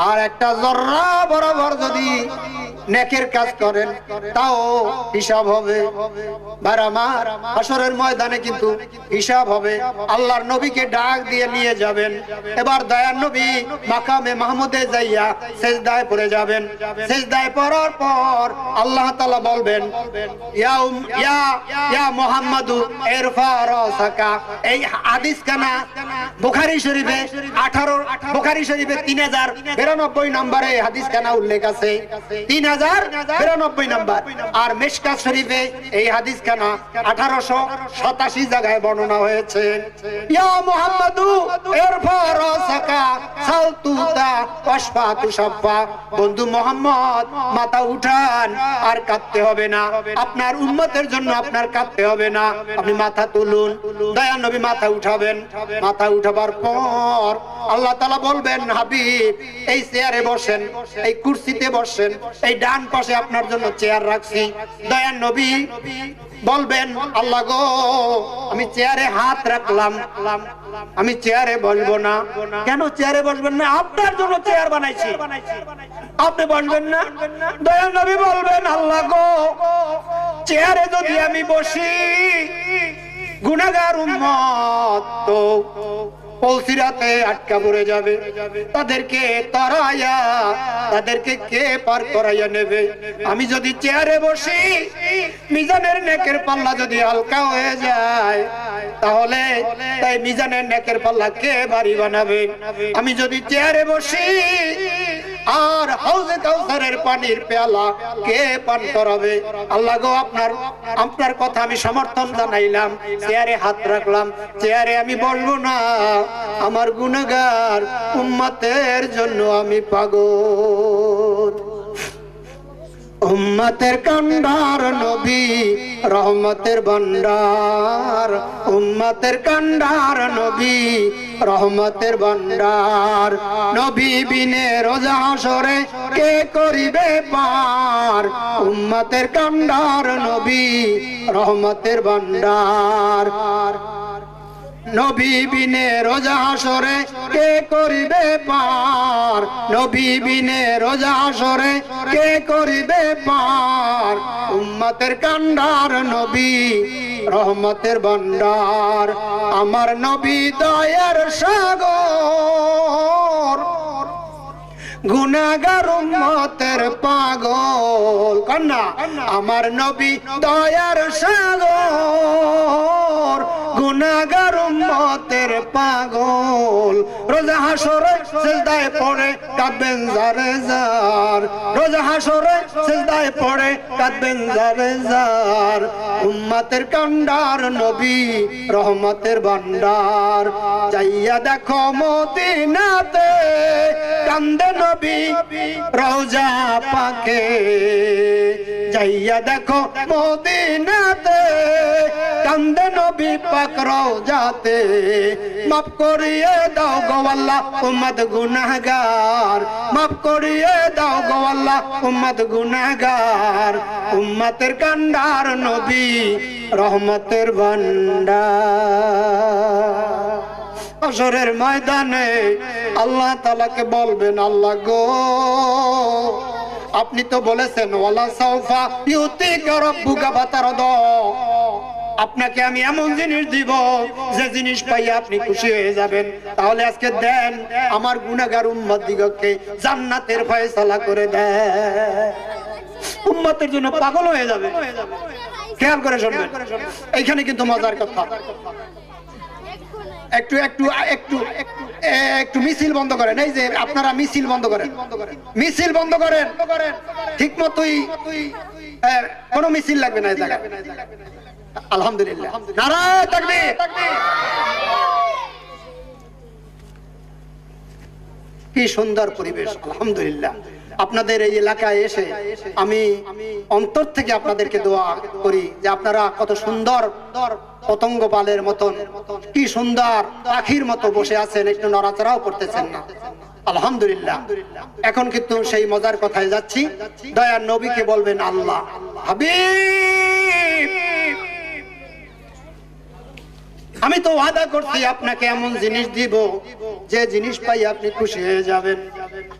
আর একটা জররা বরাবর যদি নেকের কাজ করেন তাও হিসাব হবে। ভাই আমার, হাসরের ময়দানে কিন্তু হিসাব হবে। আল্লাহর নবীকে ডাক দিয়ে নিয়ে যাবেন। এবার দয়ার নবী মাকামে মাহমুদে যাইয়া সিজদায় পড়ে যাবেন। সিজদায় পড়ার পর আল্লাহ তাআলা বলবেন, ইয়া মুহাম্মাদু ইরফা রাসাকা। এই হাদিস কানা বুখারী শরীফে 18 বুখারী শরীফে 3092 নম্বরে হাদিস কানা উল্লেখ আছে, 3092 নম্বর। আর মিশকাত শরীফে এই হাদিস খানা 1887 জায়গায় বর্ণনা হয়েছে। ইয়া মুহাম্মাদু ইরফা রাসাকা সালতুতা ওয়াশফা তুশাফা। বন্ধু মুহাম্মদ, মাথা উঠান, আর কাঁদতে হবে না। আপনার উম্মতের জন্য আপনার কাঁদতে হবে না, আপনি মাথা তুলুন। দয়ার নবী মাথা উঠাবেন। মাথা উঠাবার পর আল্লাহ তাআলা বলবেন, হাবিব এই চেয়ারে বসেন, এই কুরসিতে বসেন, এই ডান পাশে আপনার জন্য চেয়ার রাখছি। দয়ার নবী বলবেন, আল্লাহ গো, আমি চেয়ারে হাত রাখলাম, আমি চেয়ারে বসবো না। কেন চেয়ারে বসবেন না? আপনার জন্য চেয়ার বানাইছি, আপনি বসবেন না? দয়ার নবী বলবেন, আল্লাহ গো, চেয়ারে যদি আমি বসি, গুনাহগার উম্মত তো পৌঁছিরাতে আটকা পড়ে যাবে। তাদেরকে তারাইয়া, তাদেরকে কে পার করাইয়া নেবে? আমি যদি চেয়ারে বসি, মিজানের নেকের পাল্লা যদি হালকা হয়ে যায়, তাহলে তাই মিজানের নেকের পাল্লা কে ভারী বানাবে? আমি যদি চেয়ারে বসি, আর হাউজে কাউসারের পানির পেয়ালা কে পান করাবে? আল্লাহ গো, আপনার কথা আমি সমর্থন জানাইলাম, চেয়ারে হাত রাখলাম, চেয়ারে আমি বলবো না। আমার গুনাহগার উম্মতের জন্য আমি পাগল। উম্মতের কান্ডার নবী, রহমতের ভান্ডার। উম্মতের কান্ডার নবী, রহমতের ভান্ডার। নবী বিনে রোজা হাসরে কে করিবে পার? উম্মতের কান্ডার নবী, রহমতের ভান্ডার। নবী বিনে রোজা হাসরে কে করিবে পার? নবী বিনে রোজা হাসরে কে করিবে পার? উম্মতের কান্ডার নবী, রহমতের ভান্ডার। আমার নবী দয়ার সাগর, গুনাহগার উম্মতের পাগল। কন্যা, আমার নবী দয়ার সাগর, গুনাহগার উম্মতের পাগল। রোজা হাসরে সিজদায় পড়ে কাঁদবেন জারে জার। রোজা হাসরে সিজদায় পড়ে কাঁদবেন জারে জার। উম্মতের কান্ডার নবী, রহমতের ভান্ডার। যাইয়া দেখো মদিনাতে কান্দে নবী রওজা পাকে। যাইয়া দেখো মদিনাতে কান্দে নবী পাক রওজাতে। মাফ করিয়ে দাও গো আল্লাহ উম্মত গুনাহগার। মাফ করিয়ে দাও গো আল্লাহ উম্মত গুনাহগার। উম্মতের কান্ডার নবী, রহমতের ভান্ডার। হাসরের ময়দানে আল্লাহ তাআলাকে বলবেন, আল্লাহ গো, আপনি তো বলেছেন ওয়ালা সাউফা ইউতিকা রাব্বুকা ফাতারদা। আপনাকে আমি এমন জিনিস দিব যে জিনিস পাইয়া আপনি খুশি হয়ে যাবেন। তাহলে আজকে দেন, আমার গুনাহগার উম্মত দিগকে জান্নাতের ফয়সালা করে দেন। উম্মতের জন্য পাগল হয়ে যাবে। খেয়াল করে শুনবেন, এইখানে কিন্তু মজার কথা। একটু একটু একটু একটু মিছিল বন্ধ করেন। এই যে আপনারা মিছিল বন্ধ করেন, মিছিল বন্ধ করেন। ঠিক মতোই কোনো মিছিল লাগবে না এই জায়গায়। আলহামদুলিল্লাহ, নারায়ে তাকবীর। কি সুন্দর পরিবেশ, আলহামদুলিল্লাহ। আপনাদের এই এলাকায় এসে আমি অন্তর থেকে আপনাদেরকে দোয়া করি যে আপনারা কত সুন্দর পতঙ্গ পালের মতন, কি সুন্দর পাখির মতো বসে আছেন, একটু নড়াচড়াও করতেছেন না। আলহামদুলিল্লাহ। এখন কিন্তু সেই মজার কথায় যাচ্ছি। দয়ার নবীকে বলবেন, আল্লাহ হাবিব, আমি তো ওয়াদা করছি আপনাকে এমন জিনিস দিব যে জিনিস পাই আপনি খুশি হয়ে যাবেন।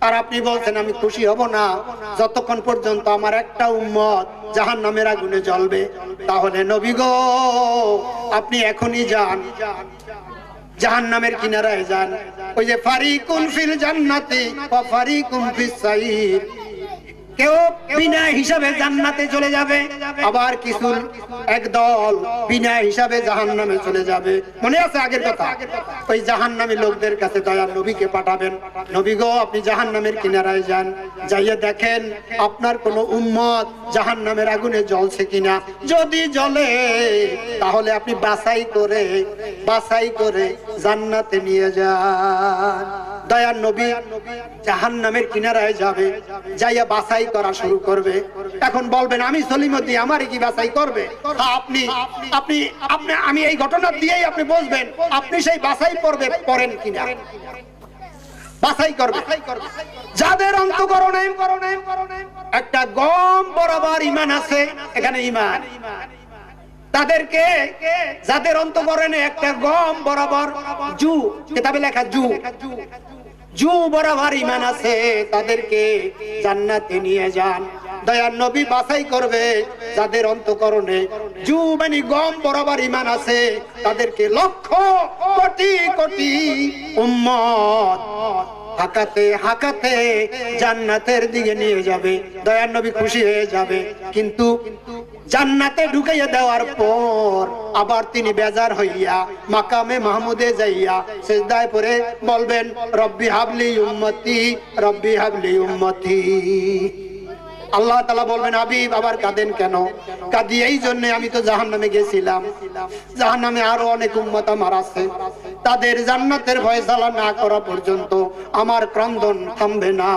আর আপনি বলছেন আমি খুশি হব না যতক্ষণ পর্যন্ত আমার একটা উম্মত জাহান্নামের আগুনে জ্বলবে। তাহলে নবী গো আপনি এখনই যান, জাহান্নামের কিনারায় যান। ওই যে ফারিকুন ফিল জান্নাতি ওয়া ফারিকুন ফিস সাইর, কেউ বিনা হিসাবে জান্নাতে চলে যাবে, আবার কিছু একদল বিনা হিসাবে জাহান্নামে চলে যাবে। মনে আছে আগের কথা? ওই জাহান্নামী লোকদের কাছে দয়ার নবীকে পাঠাবেন, নবী গো আপনি জাহান্নামের কিনারায় যান, যাইয়া দেখেন আপনার কোন উম্মত জাহান্নামের আগুনে জ্বলছে কিনা। যদি জ্বলে তাহলে আপনি বাছাই করে জান্নাতে নিয়ে যান। দয়ার নবী জাহান্নামের কিনারায় যাবে, যাইয়া বাছাই করা শুরু করবে। এখন বলবেন আমি সলিমুদ্দিন, আমারই কি বাছাই করবে? আপনি আপনি আপনি আমি এই ঘটনা দিয়েই আপনি বুঝবেন আপনি সেই বাছাই করেন কিনা। বাছাই করবে যাদের অন্তঃকরণে একটা গম বরাবর ঈমান আছে, এখানে ঈমান, তাদেরকে যাদের অন্তঃকরণে একটা গম বরাবর জু, কিতাবে লেখা জু বরাবর ঈমান আছে, তাদেরকে জান্নাতে নিয়ে যান। দয়ার নবী বাছাই করবে যাদের অন্তঃকরণে জু মানে গম বরাবর ঈমান আছে, তাদেরকে লক্ষ কোটি কোটি উম্মত হাকাতে জান্নাতের দিকে নিয়ে যাবে। দয়ার নবী খুশি হয়ে যাবে, কিন্তু জান্নাতে ঢুকাইয়া দেওয়ার পর আবার তিনি বেজার হইয়া মাকামে মাহমুদে যাইয়া সিজদায় পড়ে বলবেন রব্বি হাবলি উম্মতি, রব্বি হাবলি উম্মতি। আল্লাহ তাআলা বলবেন হাবিব আবার কাঁদেন কেন? কাঁদি এই জন্য আমি তো জাহান্নামে গেছিলাম, জাহান্নামে আরো অনেক উম্মত আমার আছে, তাদের জান্নাতের ফয়সালা না করা পর্যন্ত আমার ক্রন্দন থামবে না।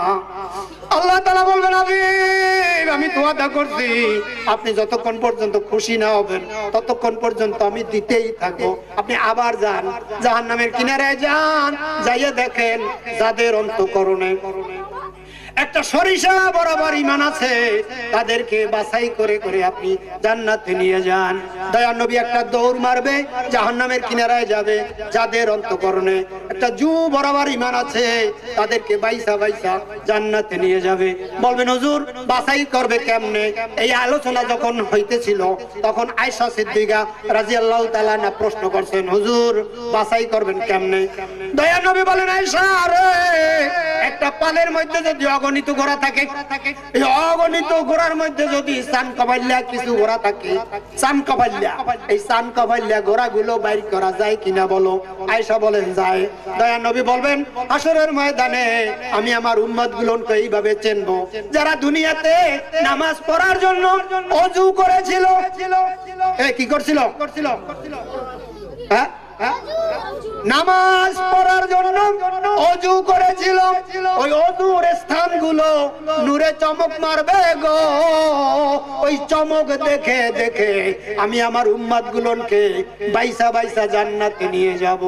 আল্লাহ তাআলা বলবেন হাবিব আমি তো ওয়াদা করছি আপনি যতক্ষণ পর্যন্ত খুশি না হবেন ততক্ষণ পর্যন্ত আমি দিতেই থাকবো। আপনি আবার যান, জাহান্নামের কিনারায় যান, যাইয়া দেখেন যাদের অন্তঃকরণে একটা সরিষা বরাবর ঈমান আছে, তাদেরকে বাছাই করে করে আপনি জান্নাতে নিয়ে যান। দয়ার নবী একটা দৌড় মারবে, জাহান্নামের কিনারায় যাবে, যাদের অন্তঃকরণে একটা জু বরাবর ঈমান আছে, তাদেরকে বাইসা জান্নাতে নিয়ে যাবে। বলবেন হুজুর বাছাই করবে কেমনে? এই আলোচনা যখন হইতেছিল তখন আয়েশা সিদ্দিকা রাদিয়াল্লাহু তাআলা না প্রশ্ন করছেন হুজুর বাছাই করবেন কেমনে? দয়ার নবী বলেন আয়েশা রে, একটা পালের মধ্যে যদি অগণিত ঘোড়া থাকে, এই অগণিত ঘোড়ার মধ্যে যদি চান কবাইল্লা কিছু ঘোড়া থাকে, চান কবাইল্লা, এই চান কবাইল্লা ঘোড়াগুলো বাইর করা যায় কিনা বলো? আয়েশা বলেন যায়। দয়া নবী বলবেন হাসরের ময়দানে আমি আমার উম্মত গুলোকে এইভাবে চিনবো, যারা দুনিয়াতে নামাজ পড়ার জন্য ওযু করেছিল। কি করছিল? হ্যাঁ নামাজ পড়ার জন্য ওযু করেছিল, ওই ওযুর স্থানগুলো নূরে চমক মারবে গো। ওই চমক দেখে দেখে আমি আমার উম্মত গুলোকে বাইসা জান্নাতে নিয়ে যাব।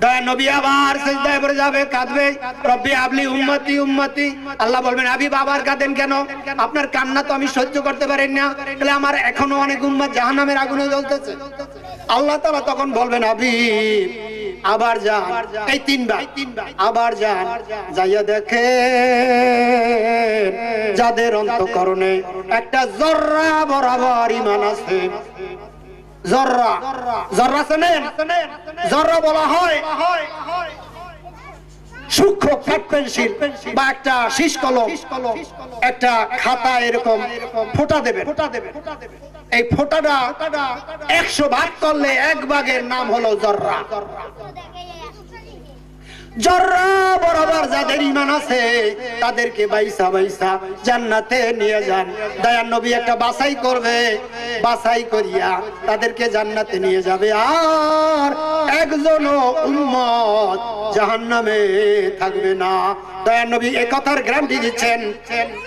দয়া নবী আবার সিজদায় পড়ে যাবে, কাঁদবে রব্বি হাবলি উম্মতি উম্মতি। আল্লাহ বলবেন হাবিব আবার কাঁদেন কেন? আপনার কান্না তো আমি সহ্য করতে পারি না, তাহলে আমার এখনো অনেক উম্মত জাহান্নামের আগুনে জ্বলতেছে। আল্লাহ তাআলা তখন বলবেন হাবিব আবার যান, এই তিনবার আবার যান, যাইয়া দেখেন যাদের অন্তঃকরণে একটা জররা বরাবর ঈমান আছে। জররা জানেন? জররা বলা হয় সূক্ষ্ম ফ্ল্যাট পেন্সিল বা একটা শীষ কলম, একটা খাতা এরকম ফোঁটা দেবে, এই ফোঁটাটা 100 ভাগ করলে 1 ভাগের নাম হলো জররা। জররা বরাবর যাদের ঈমান আছে তাদেরকে বাইসা জান্নাতে নিয়ে যান। দয়ার নবী একটা বাছাই করবে, বাছাই করিয়া তাদেরকে জান্নাতে নিয়ে যাবে, আর একজনও উম্মত জাহান্নামে থাকবে না। দয়ার নবী এই কথার গ্যারান্টি দিচ্ছেন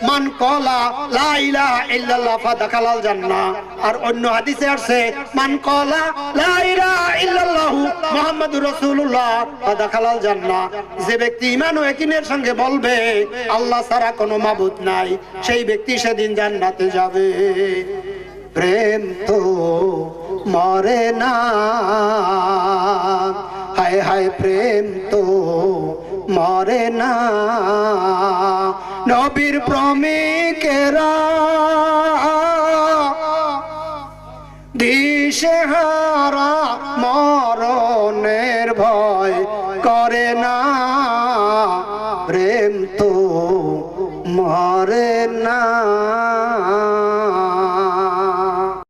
মান ক্বালা লা ইলাহা ইল্লাল্লাহ ফাদাখালাল জান্নাহ। আর অন্য হাদিসে আছে মান ক্বালা লা ইলাহা ইল্লাল্লাহ মুহাম্মাদুর রাসূলুল্লাহ ফাদাখালাল জান্নাহ। যে ব্যক্তি ঈমান ও ইয়াকিনের সঙ্গে বলবে আল্লাহ ছাড়া কোনো মাবুদ নাই, সেই ব্যক্তি সেদিন জান্নাতে যাবে। প্রেম তো মরে না, হায় হায় প্রেম তো মরে না নবীর প্রেমিকেরা দিশেহারা মরণের ভয় করে না প্রেম তো মরে না